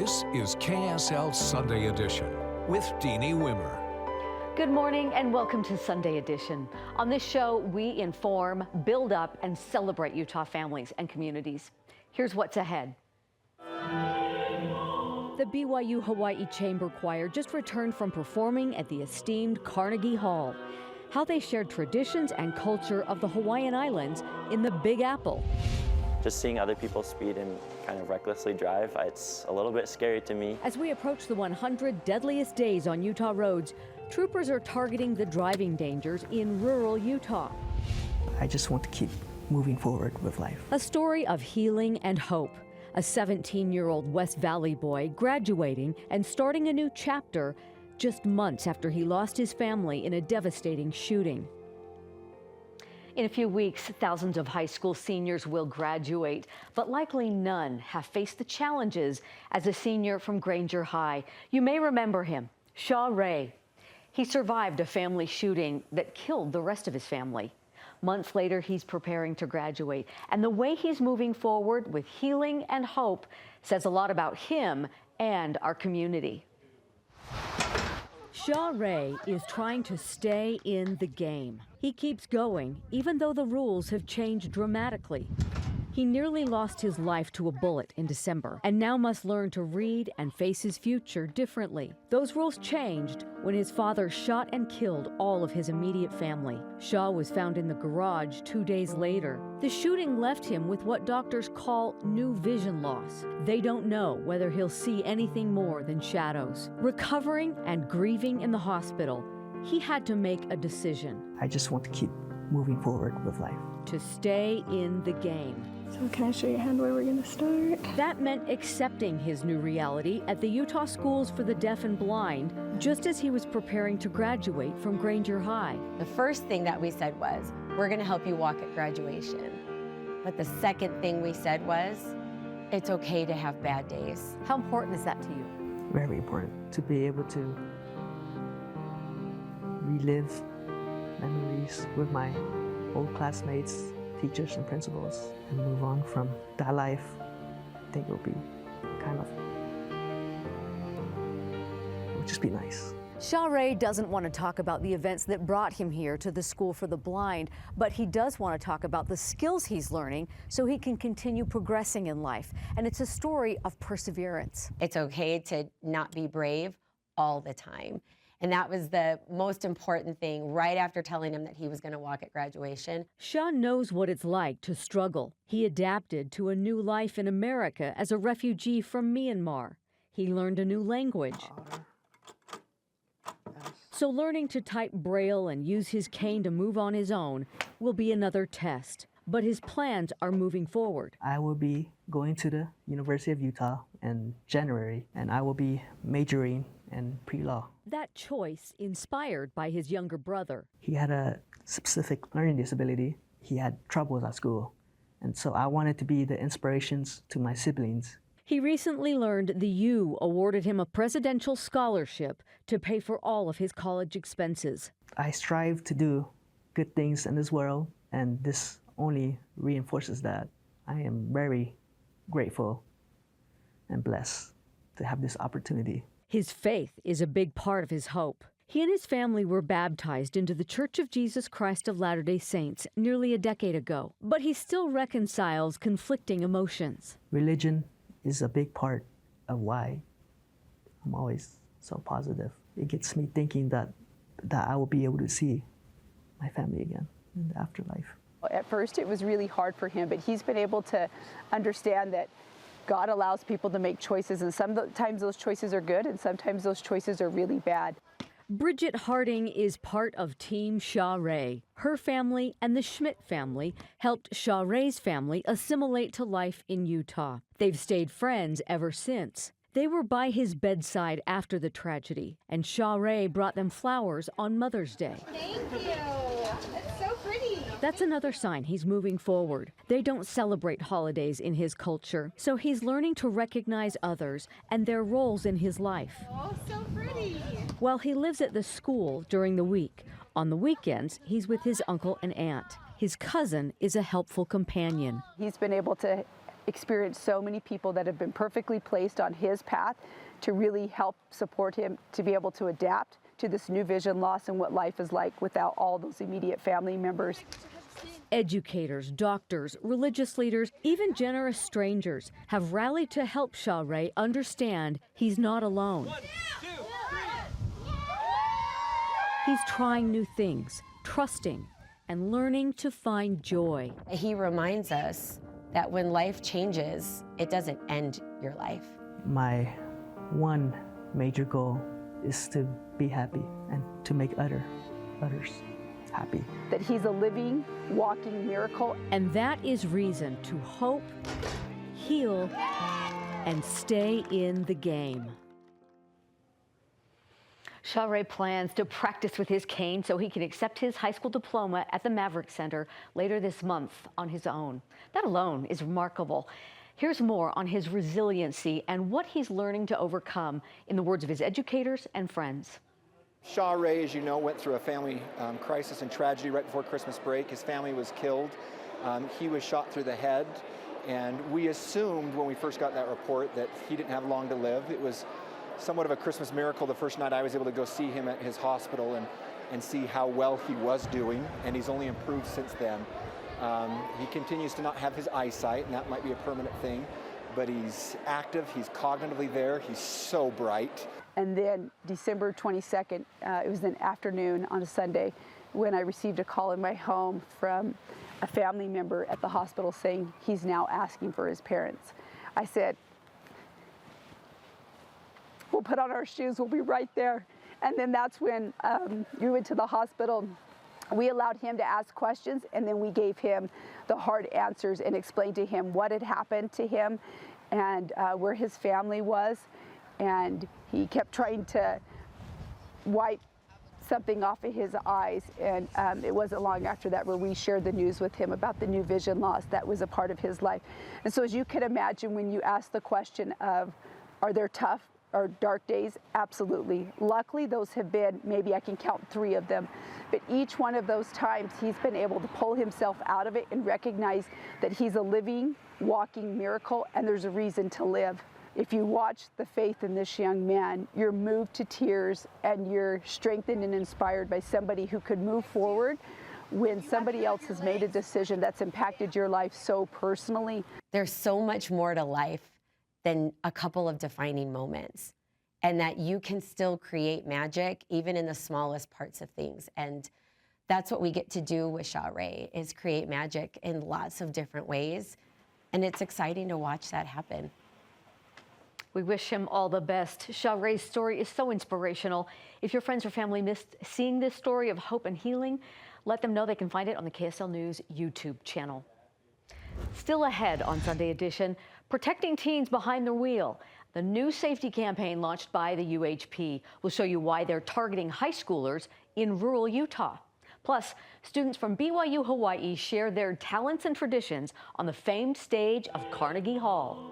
This is KSL Sunday Edition with Deanie Wimmer. Good morning and welcome to Sunday Edition. On this show, we inform, build up, and celebrate Utah families and communities. Here's what's ahead. The BYU Hawaii Chamber Choir just returned from performing at the esteemed Carnegie Hall. How they shared traditions and culture of the Hawaiian Islands in the Big Apple. Just seeing other people speed and kind of recklessly drive, it's a little bit scary to me. As we approach the 100 deadliest days on Utah roads, troopers are targeting the driving dangers in rural Utah. I just want to keep moving forward with life. A story of healing and hope. A 17-year-old West Valley boy graduating and starting a new chapter just months after he lost his family in a devastating shooting. In a few weeks, thousands of high school seniors will graduate, but likely none have faced the challenges as a senior from Granger High. You may remember him, Sha Ray. He survived a family shooting that killed the rest of his family. Months later, he's preparing to graduate, and the way he's moving forward with healing and hope says a lot about him and our community. Sha Ray is trying to stay in the game. He keeps going, even though the rules have changed dramatically. He nearly lost his life to a bullet in December and now must learn to read and face his future differently. Those rules changed when his father shot and killed all of his immediate family. Sha was found in the garage 2 days later. The shooting left him with what doctors call new vision loss. They don't know whether he'll see anything more than shadows. Recovering and grieving in the hospital, he had to make a decision. I just want to keep moving forward with life. To stay in the game. So can I show your hand where we're going to start? That meant accepting his new reality at the Utah Schools for the Deaf and Blind, just as he was preparing to graduate from Granger High. The first thing that we said was, we're going to help you walk at graduation. But the second thing we said was, it's okay to have bad days. How important is that to you? Very important to be able to relive memories with my old classmates, teachers and principals, and move on from that life. I think it'll be it'll just be nice. Sha Ray doesn't want to talk about the events that brought him here to the School for the Blind, but he does want to talk about the skills he's learning so he can continue progressing in life. And it's a story of perseverance. It's okay to not be brave all the time. And that was the most important thing right after telling him that he was going to walk at graduation. Sha knows what it's like to struggle. He adapted to a new life in America as a refugee from Myanmar. He learned a new language. So learning to type Braille and use his cane to move on his own will be another test. But his plans are moving forward. I will be going to the University of Utah in January, and I will be majoring in pre-law. That choice inspired by his younger brother. He had a specific learning disability. He had troubles at school. And so I wanted to be the inspirations to my siblings. He recently learned the U awarded him a presidential scholarship to pay for all of his college expenses. I strive to do good things in this world, and this only reinforces that. I am very grateful and blessed to have this opportunity. His faith is a big part of his hope. He and his family were baptized into the Church of Jesus Christ of Latter-day Saints nearly a decade ago, but he still reconciles conflicting emotions. Religion is a big part of why I'm always so positive. It gets me thinking that I will be able to see my family again in the afterlife. At first it was really hard for him, but he's been able to understand that God allows people to make choices, and sometimes those choices are good and sometimes those choices are really bad. Bridget Harding is part of Team Sha Ray. Her family and the Schmidt family helped Sha Ray's family assimilate to life in Utah. They've stayed friends ever since. They were by his bedside after the tragedy, and Sha Ray brought them flowers on Mother's Day. Thank you. That's so pretty. That's another sign he's moving forward. They don't celebrate holidays in his culture, so he's learning to recognize others and their roles in his life. Oh, so pretty. While he lives at the school during the week, on the weekends, he's with his uncle and aunt. His cousin is a helpful companion. He's been able to experienced so many people that have been perfectly placed on his path to really help support him to be able to adapt to this new vision loss and what life is like without all those immediate family members. Educators, doctors, religious leaders, even generous strangers have rallied to help Sha Ray understand he's not alone. He's trying new things, trusting, and learning to find joy. He reminds us that when life changes, it doesn't end your life. My one major goal is to be happy and to make others happy. That he's a living, walking miracle. And that is reason to hope, heal, and stay in the game. Sha Ray plans to practice with his cane so he can accept his high school diploma at the Maverick Center later this month on his own. That alone is remarkable. Here's more on his resiliency and what he's learning to overcome in the words of his educators and friends. Sha Ray, as you know, went through a family crisis and tragedy right before Christmas break. His family was killed. He was shot through the head, and we assumed when we first got that report that he didn't have long to live. It was somewhat of a Christmas miracle the first night I was able to go see him at his hospital and see how well he was doing, and he's only improved since then. He continues to not have his eyesight, and that might be a permanent thing, but he's active, he's cognitively there, he's so bright. And then December 22nd, it was an afternoon on a Sunday, when I received a call in my home from a family member at the hospital saying he's now asking for his parents. I said, we'll put on our shoes, we'll be right there. And then that's when we went to the hospital. We allowed him to ask questions, and then we gave him the hard answers and explained to him what had happened to him and where his family was. And he kept trying to wipe something off of his eyes, and it wasn't long after that where we shared the news with him about the new vision loss that was a part of his life. And so as you can imagine, when you ask the question of, are there tough or dark days? Absolutely. Luckily, those have been, maybe I can count 3 of them, but each one of those times he's been able to pull himself out of it and recognize that he's a living, walking miracle, and there's a reason to live. If you watch the faith in this young man, you're moved to tears and you're strengthened and inspired by somebody who could move forward when somebody else has made a decision that's impacted your life so personally. There's so much more to life than a couple of defining moments, and that you can still create magic even in the smallest parts of things. And that's what we get to do with Sha Ray, is create magic in lots of different ways. And it's exciting to watch that happen. We wish him all the best. Sha Ray's story is so inspirational. If your friends or family missed seeing this story of hope and healing, let them know they can find it on the KSL News YouTube channel. Still ahead on Sunday Edition, protecting teens behind the wheel. The new safety campaign launched by the UHP will show you why they're targeting high schoolers in rural Utah. Plus, students from BYU Hawaii share their talents and traditions on the famed stage of Carnegie Hall.